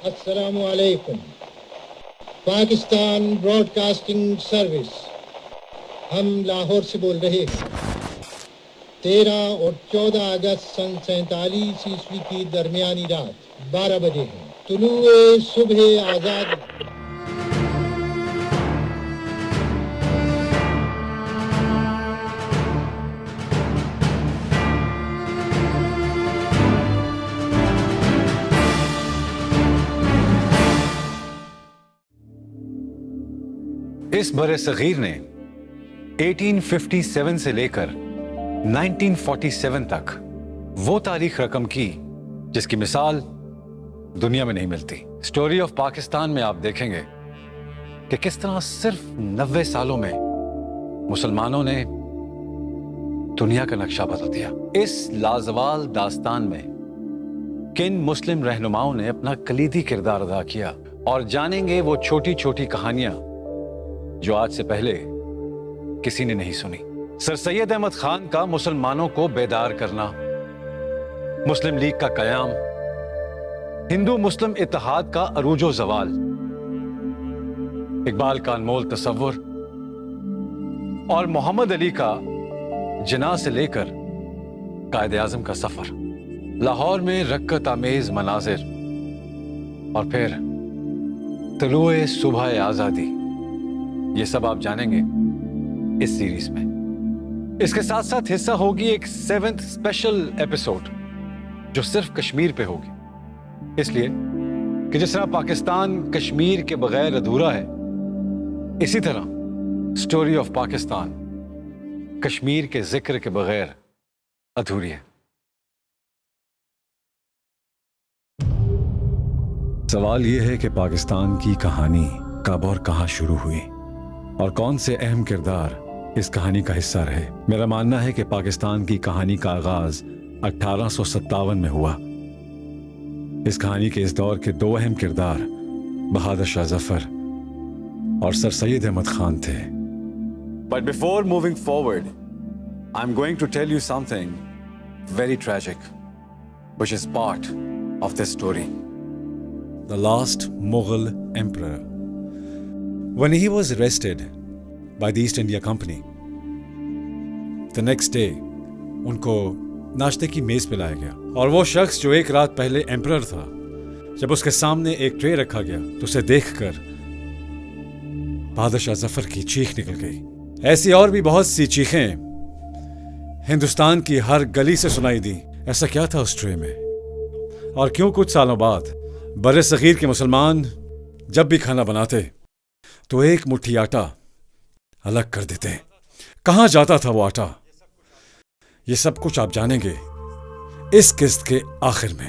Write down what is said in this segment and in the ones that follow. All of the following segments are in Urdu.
السلام علیکم. پاکستان براڈ کاسٹنگ سروس، ہم لاہور سے بول رہے ہیں. 13 اور 14 اگست سن 47 عیسوی کی درمیانی رات 12 بجے ہیں. طلوع صبح آزاد. اس برِ صغیر نے 1857 سے لے کر 1947 تک وہ تاریخ رقم کی جس کی مثال دنیا میں نہیں ملتی. اسٹوری آف پاکستان میں آپ دیکھیں گے کہ کس طرح صرف 90 سالوں میں مسلمانوں نے دنیا کا نقشہ بدل دیا. اس لازوال داستان میں کن مسلم رہنماؤں نے اپنا کلیدی کردار ادا کیا، اور جانیں گے وہ چھوٹی چھوٹی کہانیاں جو آج سے پہلے کسی نے نہیں سنی. سر سید احمد خان کا مسلمانوں کو بیدار کرنا، مسلم لیگ کا قیام، ہندو مسلم اتحاد کا عروج و زوال، اقبال کا انمول تصور، اور محمد علی کا جناح سے لے کر قائد اعظم کا سفر، لاہور میں رکت آمیز مناظر، اور پھر طلوع صبح آزادی. یہ سب آپ جانیں گے اس سیریز میں. اس کے ساتھ ساتھ حصہ ہوگی ایک 7th اسپیشل ایپیسوڈ جو صرف کشمیر پہ ہوگی، اس لیے کہ جس طرح پاکستان کشمیر کے بغیر ادھورا ہے، اسی طرح اسٹوری آف پاکستان کشمیر کے ذکر کے بغیر ادھوری ہے. سوال یہ ہے کہ پاکستان کی کہانی کب اور کہاں شروع ہوئی اور کون سے اہم کردار اس کہانی کا حصہ رہے. میرا ماننا ہے کہ پاکستان کی کہانی کا آغاز 1857 میں ہوا. اس کہانی کے اس دور کے 2 اہم کردار بہادر شاہ ظفر اور سر سید احمد خان تھے. But before moving forward, I'm going to tell you something very tragic, which is part of this story. The last Mughal emperor, when he was arrested by the East India Company, the next day ان کو ناشتے کی میز پہ لایا گیا، اور وہ شخص جو ایک رات پہلے ایمپرر تھا، جب اس کے سامنے ایک ٹرے رکھا گیا تو اسے دیکھ کر بہادر شاہ ظفر کی چیخ نکل گئی. ایسی اور بھی بہت سی چیخیں ہندوستان کی ہر گلی سے سنائی دی. ایسا کیا تھا اس ٹرے میں، اور کیوں کچھ سالوں بعد بر صغیر کے مسلمان جب بھی کھانا بناتے تو ایک مٹھی آٹا الگ کر دیتے؟ کہاں جاتا تھا وہ آٹا؟ یہ سب کچھ آپ جانیں گے اس قسط کے آخر میں.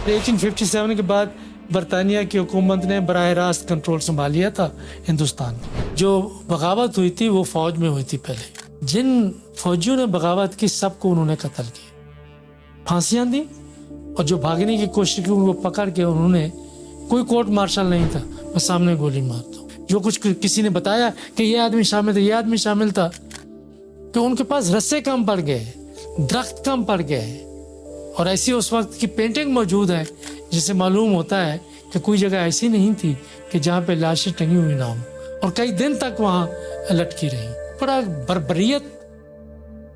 لیکن 57 کے بعد برطانیہ کی حکومت نے براہ راست کنٹرول سنبھال لیا تھا ہندوستان میں. جو بغاوت ہوئی تھی وہ فوج میں ہوئی تھی. پہلے جن فوجیوں نے بغاوت کی سب کو انہوں نے قتل کیا، پھانسیاں دی، اور جو بھاگنے کی کوشش کی ان کو پکڑ کے انہوں نے، کوئی کورٹ مارشل نہیں تھا، بس سامنے گولی مار دو. جو کچھ کسی نے بتایا کہ یہ آدمی شامل تھا، یہ آدمی شامل تھا، کہ ان کے پاس رسے کم پڑ گئے، درخت کم پڑ گئے. اور ایسی اس وقت کی پینٹنگ موجود ہے جس سے معلوم ہوتا ہے کہ کوئی جگہ ایسی نہیں تھی کہ جہاں پہ لاشیں ٹنگی ہوئی نہ ہوں، اور کئی دن تک وہاں لٹکی رہی. بڑا بربریت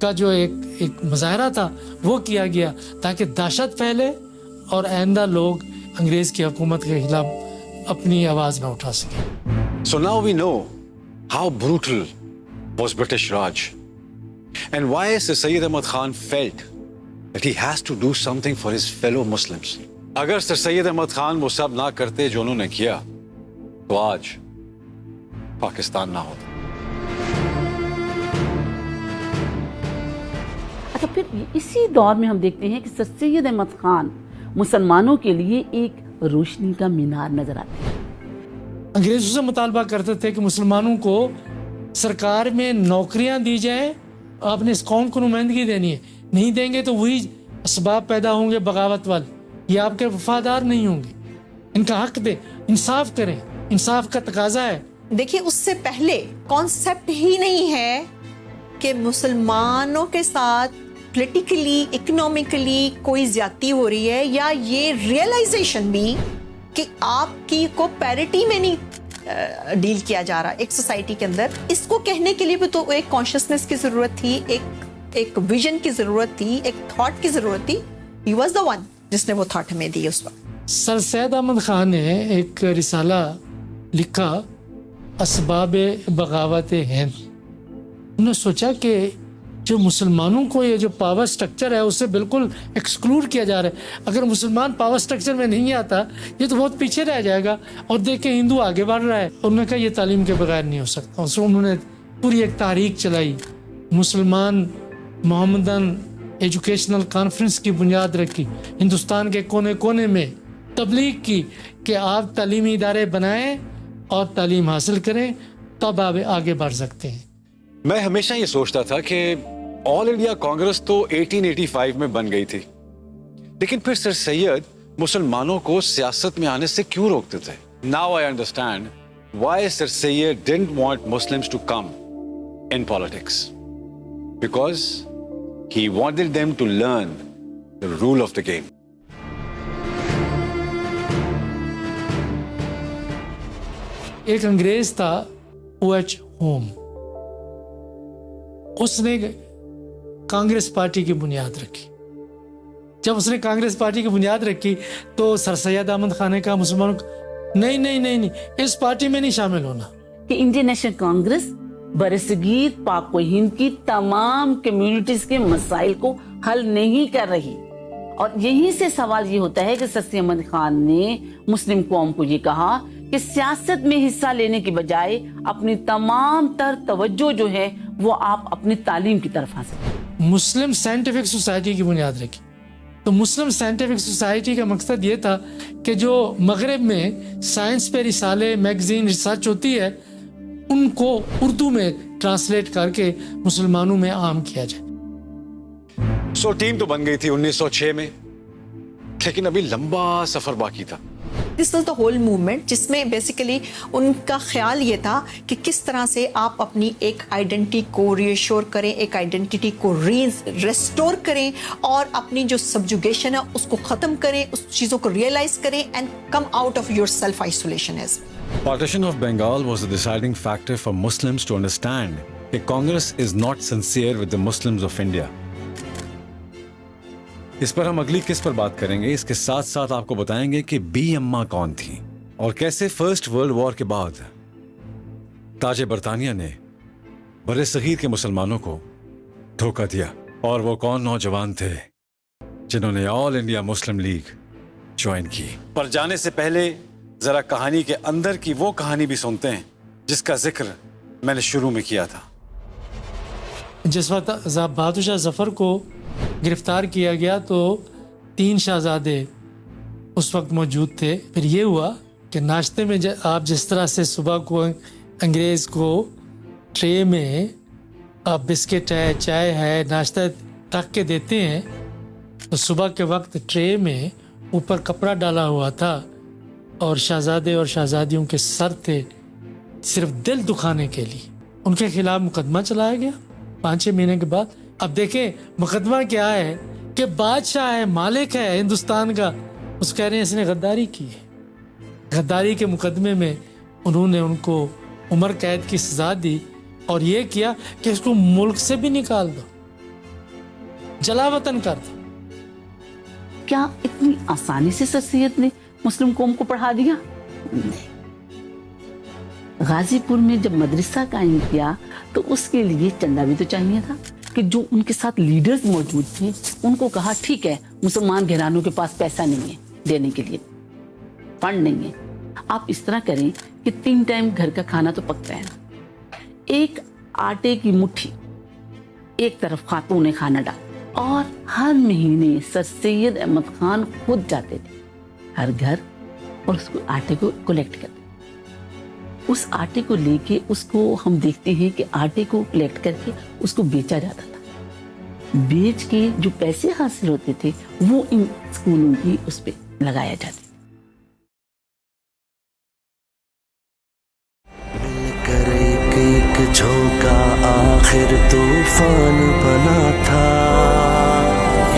کا جو ایک مظاہرہ تھا وہ کیا گیا تاکہ دہشت پھیلے اور آئندہ لوگ انگریز کی حکومت کے خلاف اپنی آواز نہ اٹھا سکیں. So now we know how brutal was British Raj and why Sir Syed Ahmad Khan felt that he has to do something for his fellow Muslims. اگر سر سید احمد خان وہ سب نہ کرتے جو انہوں نے کیا تو آج پاکستان نہ ہوتا. اچھا، پھر اسی دور میں ہم دیکھتے ہیں کہ سر سید احمد خان مسلمانوں کے لیے ایک روشنی کا مینار نظر آتے ہیں. انگریزوں سے مطالبہ کرتے تھے کہ مسلمانوں کو سرکار میں نوکریاں دی جائیں، آپ نے اس قوم کو نمائندگی دینی ہے، نہیں دیں گے تو وہی اسباب پیدا ہوں گے بغاوت والے، یہ آپ کے وفادار نہیں ہوں گے. ان کا حق دیں، انصاف کریں، انصاف کا تقاضا ہے. دیکھیے اس سے پہلے کانسیپٹ ہی نہیں ہے کہ مسلمانوں کے ساتھ پولیٹیکلی اکنامکلی کوئی زیادتی ہو رہی ہے، یا یہ ریئلائزیشن بھی کہ آپ کی کو پیرٹی میں نہیں ڈیل کیا جا رہا ایک سوسائٹی کے اندر. اس کو کہنے کے لیے بھی تو ایک کانشیسنس کی ضرورت تھی، ایک ویژن کی ضرورت تھی، ایک تھاٹ کی ضرورت تھی. ہی واز دا ون جس نے وہ تھاٹ ہمیں دی اس وقت. سر سید احمد خان نے ایک رسالہ لکھا اسباب بغاوت ہند. انہوں نے سوچا کہ جو مسلمانوں کو یہ جو پاور سٹرکچر ہے اسے بالکل ایکسکلوڈ کیا جا رہا ہے. اگر مسلمان پاور سٹرکچر میں نہیں آتا یہ تو بہت پیچھے رہ جائے گا. اور دیکھیں ہندو آگے بڑھ رہا ہے. انہوں نے کہا یہ تعلیم کے بغیر نہیں ہو سکتا. انہوں نے پوری ایک تحریک چلائی، مسلمان محمدن ایجوکیشنل کانفرنس کی بنیاد رکھی، ہندوستان کے کونے کونے میں تبلیغ کی کہ آپ تعلیمی ادارے بنائیں اور تعلیم حاصل کریں، تب آپ آگے بڑھ سکتے ہیں. میں ہمیشہ یہ سوچتا تھا کہ آل انڈیا کانگریس تو 1885 میں بن گئی تھی، لیکن پھر سر سید مسلمانوں کو سیاست میں آنے سے کیوں روکتے تھے. Now I understand why sir Syed didn't want Muslims to come in politics. Because he wanted them to learn the rule of the game. ایک انگریز تھا OH ہوم، اس نے کانگریس پارٹی کی بنیاد رکھی. جب اس نے کانگریس پارٹی کی بنیاد رکھی تو سر سید احمد خان نے کہا مسلمانوں کو نہیں اس پارٹی میں نہیں شامل ہونا. کہ انڈین نیشنل کانگریس برصغیر پاک و ہند کی تمام کمیونٹیز کے مسائل کو حل نہیں کر رہی. اور یہیں سے سوال یہ ہوتا ہے کہ سر سید احمد خان نے مسلم قوم کو یہ کہا کہ سیاست میں حصہ لینے کی بجائے اپنی تمام تر توجہ جو ہے وہ آپ اپنی تعلیم کی طرف حاصل کریں. مسلم سائنٹیفک سوسائٹی کی بنیاد رکھی. تو مسلم سائنٹیفک سوسائٹی کا مقصد یہ تھا کہ جو مغرب میں سائنس پہ رسالے میگزین ریسرچ ہوتی ہے ان کو اردو میں ٹرانسلیٹ کر کے مسلمانوں میں عام کیا جائے. سو ٹیم تو بن گئی تھی 1906 میں، لیکن ابھی لمبا سفر باقی تھا. This was the whole movement جس میں بیسیکلی ان کا خیال یہ تھا کہ کس طرح سے آپ اپنی ایک آئیڈینٹی کو ری ایشور کریں، ایک آئیڈینٹی کو ریسٹور کریں اور اپنی جو سبجوگیشن ہے اس کو ختم کریں، اس چیزوں کو ریئلائز کریں and come out of your self isolation. Partition of Bengal was the deciding factor for Muslims to understand that Congress is not sincere with the Muslims of India. اس پر ہم اگلی قسط پر بات کریں گے. اس کے ساتھ ساتھ آپ کو بتائیں گے کہ بی اماں کون تھی اور کیسے فرسٹ ورلڈ وار کے بعد تاج برطانیہ نے بر صغیر کے مسلمانوں کو دھوکہ دیا، اور وہ کون نوجوان تھے جنہوں نے آل انڈیا مسلم لیگ جوائن کی. پر جانے سے پہلے ذرا کہانی کے اندر کی وہ کہانی بھی سنتے ہیں جس کا ذکر میں نے شروع میں کیا تھا. جس وقت بہادر شاہ ظفر کو گرفتار کیا گیا تو 3 شہزادے اس وقت موجود تھے. پھر یہ ہوا کہ ناشتے میں آپ جس طرح سے صبح کو انگریز کو ٹرے میں بسکٹ ہے، چائے ہے، ناشتہ رکھ کے دیتے ہیں، تو صبح کے وقت ٹرے میں اوپر کپڑا ڈالا ہوا تھا اور شہزادے اور شہزادیوں کے سر تھے صرف دل دکھانے کے لیے. ان کے خلاف مقدمہ چلایا گیا 5-6 مہینے کے بعد. اب دیکھیں مقدمہ کیا ہے کہ بادشاہ ہے، مالک ہے ہندوستان کا، اس کہہ رہے ہیں اس نے غداری کی ہے. غداری کے مقدمے میں انہوں نے ان کو عمر قید کی سزا دی اور یہ کیا کہ اس کو ملک سے بھی نکال دو، جلا وطن کر دو. کیا اتنی آسانی سے سر سید نے مسلم قوم کو پڑھا دیا؟ نہیں. غازی پور میں جب مدرسہ قائم کیا تو اس کے لیے چندہ بھی تو چاہیے تھا کہ جو ان کے ساتھ لیڈرز موجود تھے ان کو کہا ٹھیک ہے مسلمان گھرانوں کے پاس پیسہ نہیں ہے دینے کے لیے، فنڈ نہیں ہے، آپ اس طرح کریں کہ 3 ٹائم گھر کا کھانا تو پکتا ہے نا، ایک آٹے کی مٹھی ایک طرف خاتون خانہ ڈال، اور ہر مہینے سر سید احمد خان خود جاتے تھے ہر گھر اور اس کو آٹے کو کلیکٹ کرتے. اس آٹے کو لے کے اس کو ہم دیکھتے ہیں کہ آٹے کو کلیکٹ کر کے اس کو بیچا جاتا تھا. بیچ کے جو پیسے حاصل ہوتے تھے وہ ان اسکولوں کی اس پہ لگایا جاتا. مل کر ایک جھونکا آخر طوفان بنا تھا.